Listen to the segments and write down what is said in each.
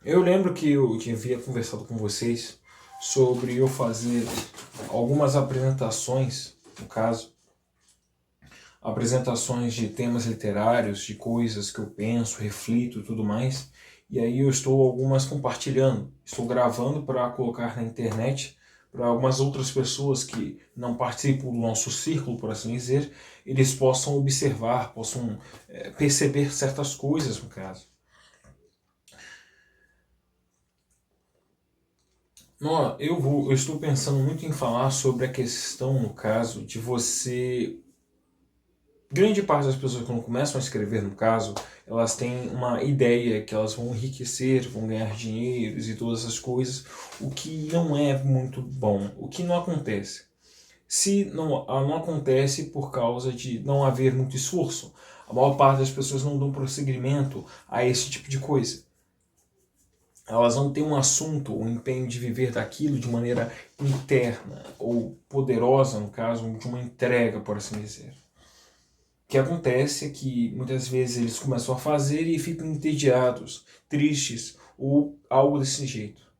Eu lembro que eu havia conversado com vocês sobre eu fazer algumas apresentações, no caso, apresentações de temas literários, de coisas que eu penso, reflito e tudo mais. E aí eu estou algumas compartilhando, estou gravando para colocar na internet para algumas outras pessoas que não participam do nosso círculo, por assim dizer, eles possam observar, possam perceber certas coisas, no caso. Não, eu estou pensando muito em falar sobre a questão, no caso, de você. Grande parte das pessoas, quando começam a escrever, no caso, elas têm uma ideia que elas vão enriquecer, vão ganhar dinheiro e todas essas coisas, o que não é muito bom, o que não acontece. Se não acontece por causa de não haver muito esforço, a maior parte das pessoas não dão prosseguimento a esse tipo de coisa. Elas não têm um assunto, um empenho de viver daquilo de maneira interna ou poderosa, no caso, de uma entrega, por assim dizer. O que acontece é que muitas vezes eles começam a fazer e ficam entediados, tristes ou algo desse jeito.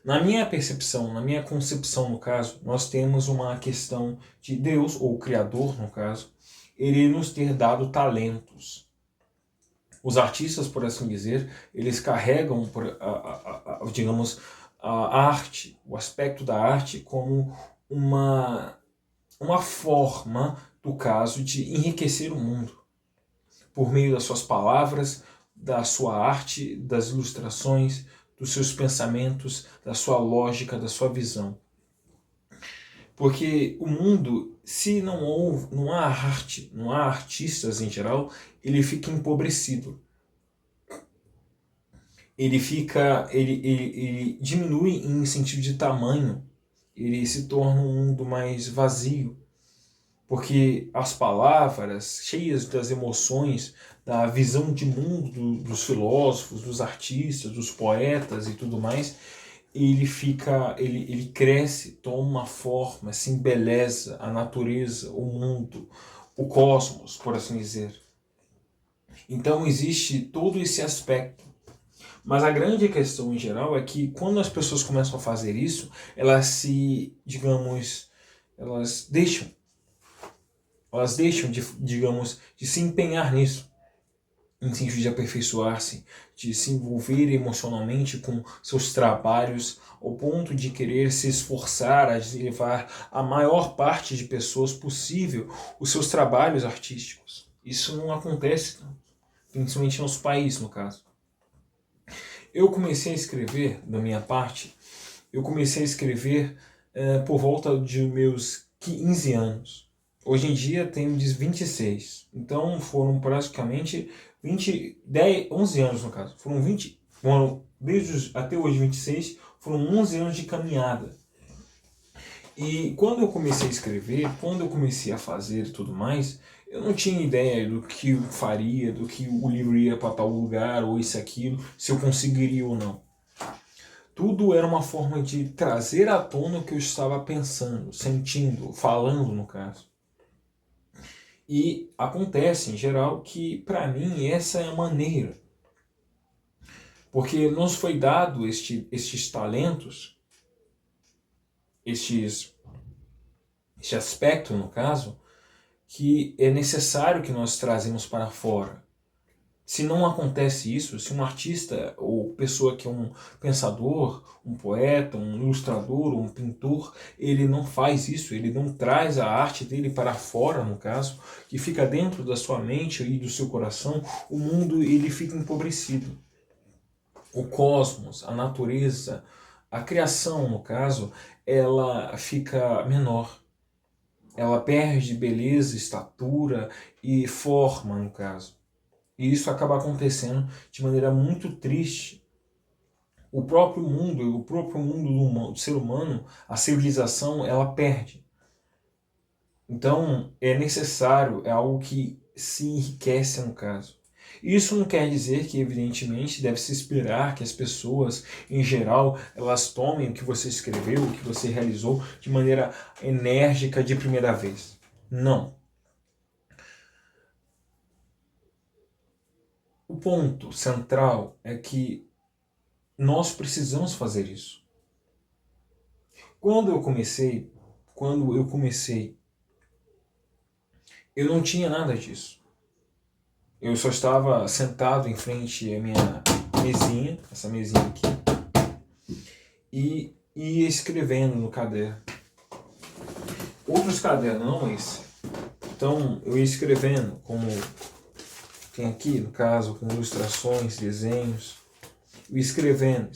Na minha percepção, na minha concepção, no caso, nós temos uma questão de Deus, ou o Criador, no caso, ele nos ter dado talentos. Os artistas, por assim dizer, eles carregam, digamos, a arte, o aspecto da arte como uma forma, do caso, de enriquecer o mundo. Por meio das suas palavras, da sua arte, das ilustrações, dos seus pensamentos, da sua lógica, da sua visão. Porque o mundo, se não há arte, não há artistas em geral, ele fica empobrecido. Ele diminui em sentido de tamanho, ele se torna um mundo mais vazio, porque as palavras cheias das emoções, da visão de mundo dos filósofos, dos artistas, dos poetas e tudo mais, ele cresce, toma uma forma, se embeleza a natureza, o mundo, o cosmos, por assim dizer. Então existe todo esse aspecto. Mas a grande questão em geral é que quando as pessoas começam a fazer isso, elas se, digamos, elas deixam elas deixam de, digamos, de se empenhar nisso, em sentido de aperfeiçoar-se, de se envolver emocionalmente com seus trabalhos, ao ponto de querer se esforçar a levar a maior parte de pessoas possível os seus trabalhos artísticos. Isso não acontece, principalmente no nosso país, no caso. Eu comecei a escrever, da minha parte, eu comecei a escrever por volta de meus 15 anos. Hoje em dia tenho 26. Então foram praticamente 11 anos no caso. Desde até hoje 26, foram 11 anos de caminhada. E quando eu comecei a escrever, quando eu comecei a fazer e tudo mais, eu não tinha ideia do que eu faria, do que o livro ia para tal lugar, ou isso, aquilo, se eu conseguiria ou não. Tudo era uma forma de trazer à tona o que eu estava pensando, sentindo, falando no caso. E acontece, em geral, que para mim essa é a maneira. Porque nos foi dado estes talentos, este aspecto, no caso, que é necessário que nós trazemos para fora. Se não acontece isso, se um artista ou pessoa que é um pensador, um poeta, um ilustrador, um pintor, ele não faz isso, ele não traz a arte dele para fora, no caso, que fica dentro da sua mente e do seu coração, o mundo ele fica empobrecido. O cosmos, a natureza, a criação, no caso, ela fica menor. Ela perde beleza, estatura e forma, no caso. E isso acaba acontecendo de maneira muito triste. O próprio mundo do ser humano, a civilização, ela perde. Então, é necessário, é algo que se enriquece no caso. Isso não quer dizer que, evidentemente, deve se esperar que as pessoas, em geral, elas tomem o que você escreveu, o que você realizou, de maneira enérgica de primeira vez. Não. O ponto central é que nós precisamos fazer isso. Quando eu comecei, eu não tinha nada disso. Eu só estava sentado em frente à minha mesinha, essa mesinha aqui, e ia escrevendo no caderno. Outros cadernos, não esse. Então eu ia escrevendo, como tem aqui, no caso, com ilustrações, desenhos. Eu ia escrevendo.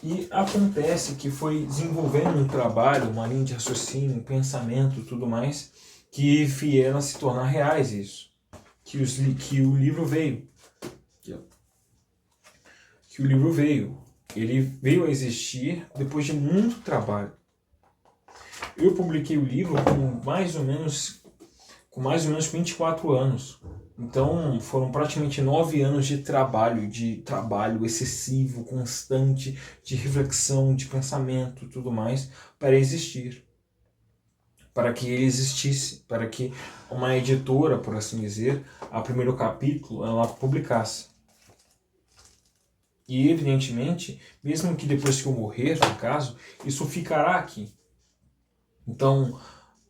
E acontece que foi desenvolvendo um trabalho, uma linha de raciocínio, um pensamento, tudo mais, que vieram a se tornar reais isso. Que o livro veio. Que o livro veio. Ele veio a existir depois de muito trabalho. Eu publiquei o livro com mais ou menos 24 anos. Então foram praticamente 9 anos de trabalho excessivo, constante, de reflexão, de pensamento, tudo mais, para existir. Para que ele existisse, para que uma editora, por assim dizer, a primeiro capítulo, ela publicasse. E evidentemente, mesmo que depois que eu morrer, no caso, isso ficará aqui. Então,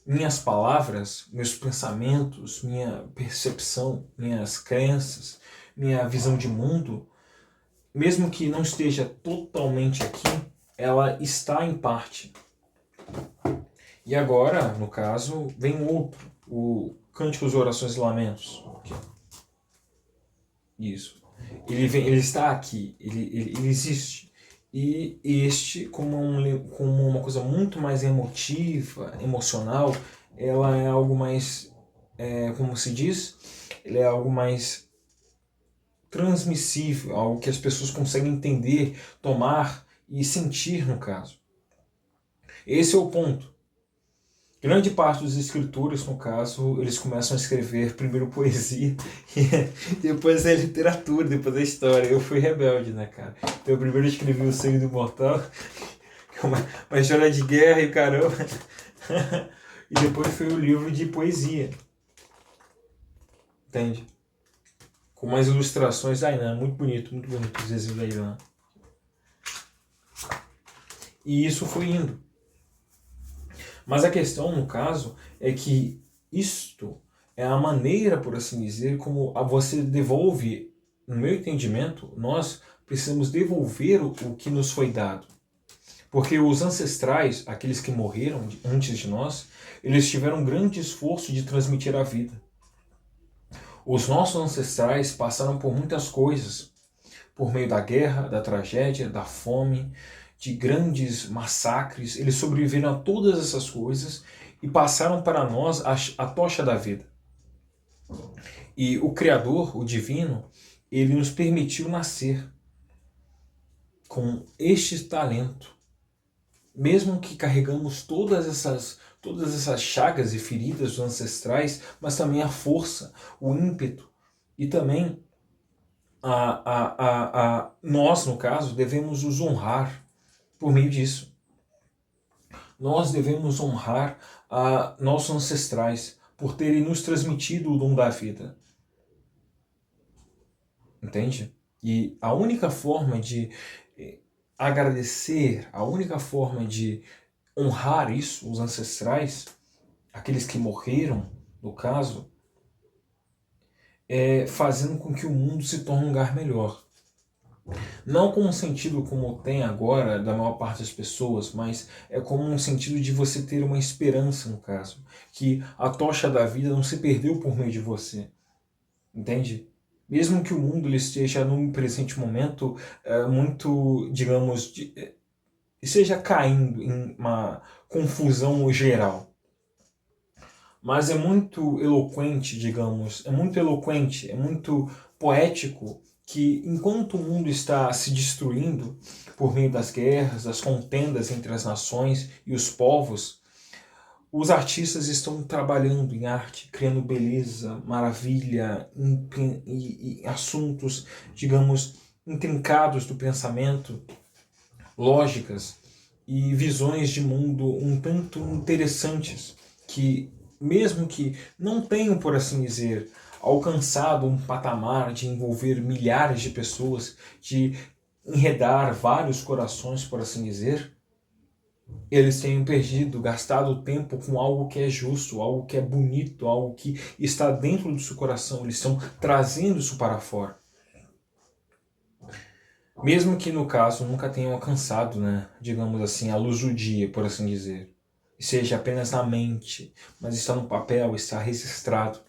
minhas palavras, meus pensamentos, minha percepção, minhas crenças, minha visão de mundo, mesmo que não esteja totalmente aqui, ela está em parte. E agora, no caso, vem outro, o Cânticos, Orações e Lamentos. Aqui. Isso. Ele está aqui, ele existe. E este, como uma coisa muito mais emotiva, emocional, ela é algo mais, como se diz, ele é algo mais transmissível, algo que as pessoas conseguem entender, tomar e sentir, no caso. Esse é o ponto. Grande parte dos escritores, no caso, eles começam a escrever primeiro poesia e depois a literatura, depois a história. Eu fui rebelde, né, cara? Eu primeiro escrevi O Sangue do Imortal, uma história de guerra e caramba. E depois foi o livro de poesia. Entende? Com mais ilustrações da Ainan. Muito bonito os desenhos da Ainan. E isso foi indo. Mas a questão, no caso, é que isto é a maneira, por assim dizer, como você devolve, no meu entendimento, nós precisamos devolver o que nos foi dado. Porque os ancestrais, aqueles que morreram antes de nós, eles tiveram um grande esforço de transmitir a vida. Os nossos ancestrais passaram por muitas coisas, por meio da guerra, da tragédia, da fome, de grandes massacres. Eles sobreviveram a todas essas coisas e passaram para nós a tocha da vida. E o Criador, o Divino, ele nos permitiu nascer com este talento. Mesmo que carregamos todas essas chagas e feridas dos ancestrais, mas também a força, o ímpeto e também nós, no caso, devemos nos honrar por meio disso. Nós devemos honrar a nossos ancestrais por terem nos transmitido o dom da vida. Entende? E a única forma de agradecer, a única forma de honrar isso, os ancestrais, aqueles que morreram, no caso, é fazendo com que o mundo se torne um lugar melhor. Não com um sentido como tem agora da maior parte das pessoas, mas é como um sentido de você ter uma esperança, no caso. Que a tocha da vida não se perdeu por meio de você. Entende? Mesmo que o mundo ele esteja num presente momento muito, digamos, esteja caindo em uma confusão geral. Mas é muito eloquente, digamos, é muito poético que enquanto o mundo está se destruindo por meio das guerras, das contendas entre as nações e os povos, os artistas estão trabalhando em arte, criando beleza, maravilha e assuntos, digamos, intrincados do pensamento, lógicas e visões de mundo um tanto interessantes que, mesmo que não tenham, por assim dizer, alcançado um patamar de envolver milhares de pessoas, de enredar vários corações, por assim dizer, eles têm perdido, gastado tempo com algo que é justo, algo que é bonito, algo que está dentro do seu coração. Eles estão trazendo isso para fora. Mesmo que no caso nunca tenham alcançado, né, digamos assim, a luz do dia, por assim dizer. Seja apenas na mente, mas está no papel, está registrado.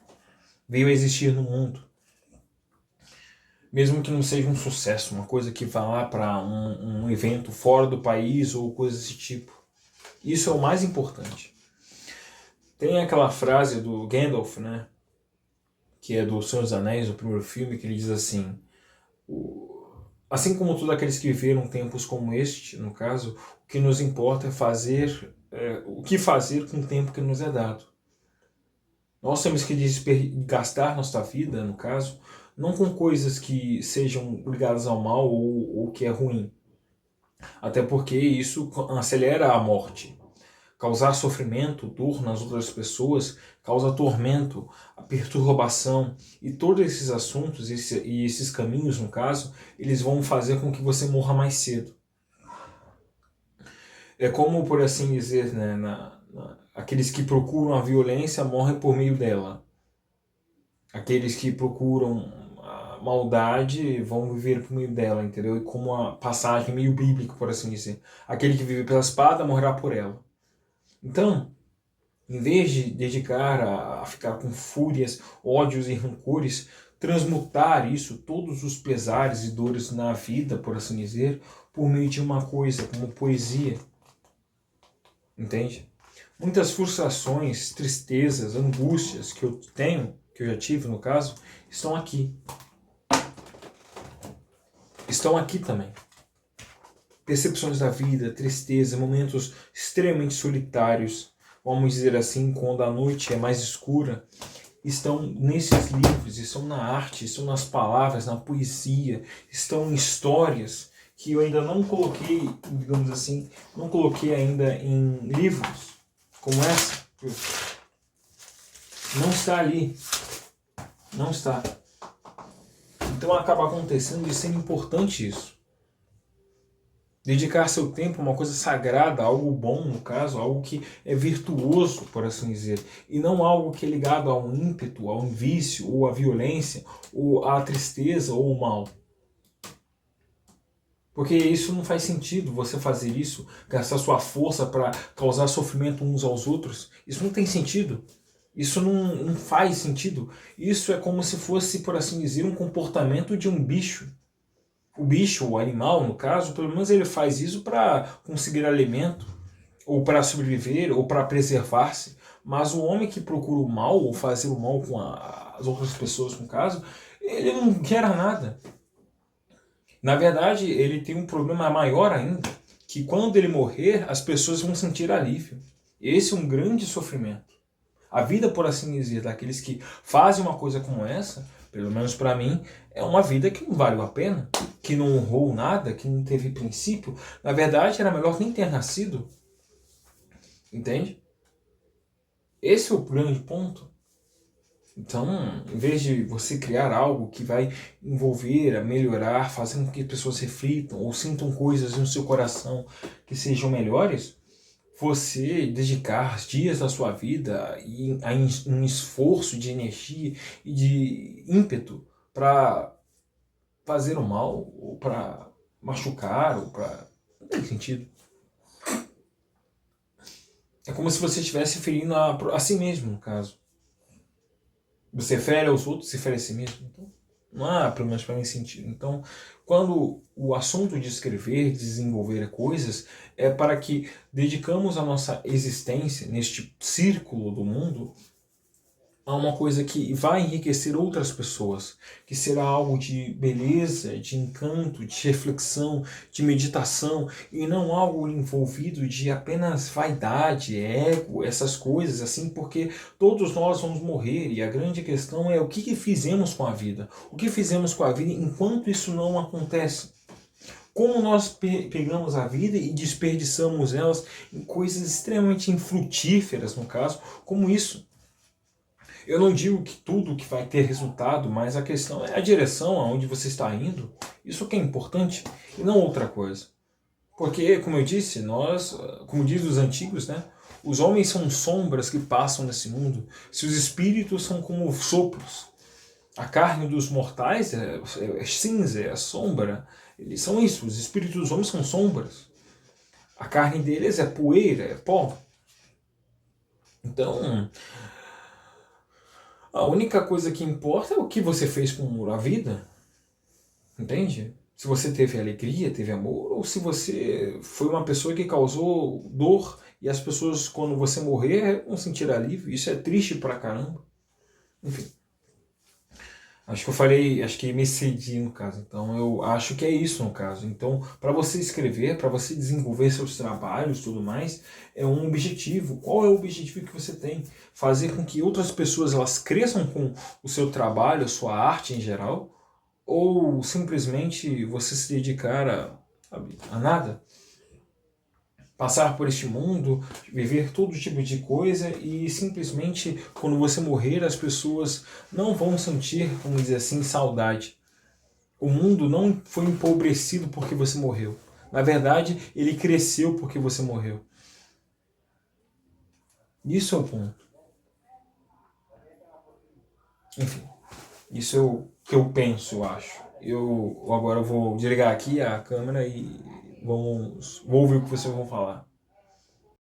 Veio a existir no mundo. Mesmo que não seja um sucesso, uma coisa que vá lá para um evento fora do país ou coisa desse tipo. Isso é o mais importante. Tem aquela frase do Gandalf, né, que é do Senhor dos Anéis, o primeiro filme, que ele diz assim: assim como todos aqueles que viveram tempos como este, no caso, o que nos importa é o que fazer com o tempo que nos é dado. Nós temos que gastar nossa vida, no caso, não com coisas que sejam ligadas ao mal ou que é ruim. Até porque isso acelera a morte. Causar sofrimento, dor nas outras pessoas, causa tormento, a perturbação. E todos esses assuntos e esses caminhos, no caso, eles vão fazer com que você morra mais cedo. É como, por assim dizer, né, aqueles que procuram a violência morrem por meio dela. Aqueles que procuram a maldade vão viver por meio dela, entendeu? E como uma passagem meio bíblica, por assim dizer. Aquele que vive pela espada morrerá por ela. Então, em vez de dedicar a ficar com fúrias, ódios e rancores, transmutar isso, todos os pesares e dores na vida, por assim dizer, por meio de uma coisa, como poesia. Entende? Muitas frustrações, tristezas, angústias que eu tenho, que eu já tive no caso, estão aqui. Estão aqui também. Percepções da vida, tristeza, momentos extremamente solitários, vamos dizer assim, quando a noite é mais escura, estão nesses livros, estão na arte, estão nas palavras, na poesia, estão em histórias que eu ainda não coloquei, digamos assim, não coloquei ainda em livros como essa. Não está ali. Não está. Então acaba acontecendo de ser importante isso. Dedicar seu tempo a uma coisa sagrada, algo bom, no caso, algo que é virtuoso, por assim dizer, e não algo que é ligado a um ímpeto, a um vício, ou à violência, ou à tristeza, ou ao mal. Porque isso não faz sentido, você fazer isso, gastar sua força para causar sofrimento uns aos outros. Isso não tem sentido. Isso não faz sentido. Isso é como se fosse, por assim dizer, um comportamento de um bicho. O bicho, o animal, no caso, pelo menos ele faz isso para conseguir alimento, ou para sobreviver, ou para preservar-se. Mas o homem que procura o mal, ou fazer o mal com as outras pessoas, no caso, ele não quer nada. Na verdade, ele tem um problema maior ainda, que quando ele morrer, as pessoas vão sentir alívio. Esse é um grande sofrimento. A vida, por assim dizer, daqueles que fazem uma coisa como essa, pelo menos para mim, é uma vida que não valeu a pena, que não honrou nada, que não teve princípio. Na verdade, era melhor nem ter nascido. Entende? Esse é o grande ponto. Então, em vez de você criar algo que vai envolver, melhorar, fazendo com que as pessoas reflitam ou sintam coisas no seu coração que sejam melhores, você dedicar dias da sua vida a um esforço de energia e de ímpeto para fazer o mal, ou para machucar, ou para... Não tem sentido. É como se você estivesse ferindo a si mesmo, no caso. Você fere aos outros, se fere a si mesmo. Então, não há, pelo menos para mim, sentido. Então, quando o assunto de escrever, desenvolver coisas, é para que dedicamos a nossa existência neste círculo do mundo a uma coisa que vai enriquecer outras pessoas, que será algo de beleza, de encanto, de reflexão, de meditação, e não algo envolvido de apenas vaidade, ego, essas coisas assim, porque todos nós vamos morrer, e a grande questão é o que fizemos com a vida, o que fizemos com a vida enquanto isso não acontece. Como nós pegamos a vida e desperdiçamos elas em coisas extremamente infrutíferas, no caso, como isso. Eu não digo que tudo que vai ter resultado, mas a questão é a direção aonde você está indo. Isso que é importante e não outra coisa. Porque, como eu disse, nós, como diz os antigos, né? Os homens são sombras que passam nesse mundo. Se os espíritos são como sopros. A carne dos mortais é cinza, é sombra. Eles são isso. Os espíritos dos homens são sombras. A carne deles é poeira, é pó. Então, a única coisa que importa é o que você fez com a vida. Entende? Se você teve alegria, teve amor, ou se você foi uma pessoa que causou dor e as pessoas, quando você morrer, vão sentir alívio. Isso é triste pra caramba. Enfim. Acho que eu falei, acho que me excedi no caso. Então eu acho que é isso no caso. Então, para você escrever, para você desenvolver seus trabalhos, tudo mais, é um objetivo. Qual é o objetivo que você tem? Fazer com que outras pessoas elas cresçam com o seu trabalho, a sua arte em geral, ou simplesmente você se dedicar a nada? Passar por este mundo, viver todo tipo de coisa e simplesmente quando você morrer as pessoas não vão sentir, vamos dizer assim, saudade. O mundo não foi empobrecido porque você morreu. Na verdade, ele cresceu porque você morreu. Isso é o ponto. Enfim, isso é o que eu penso, eu acho. Eu agora vou desligar aqui a câmera e vou ouvir o que vocês vão falar.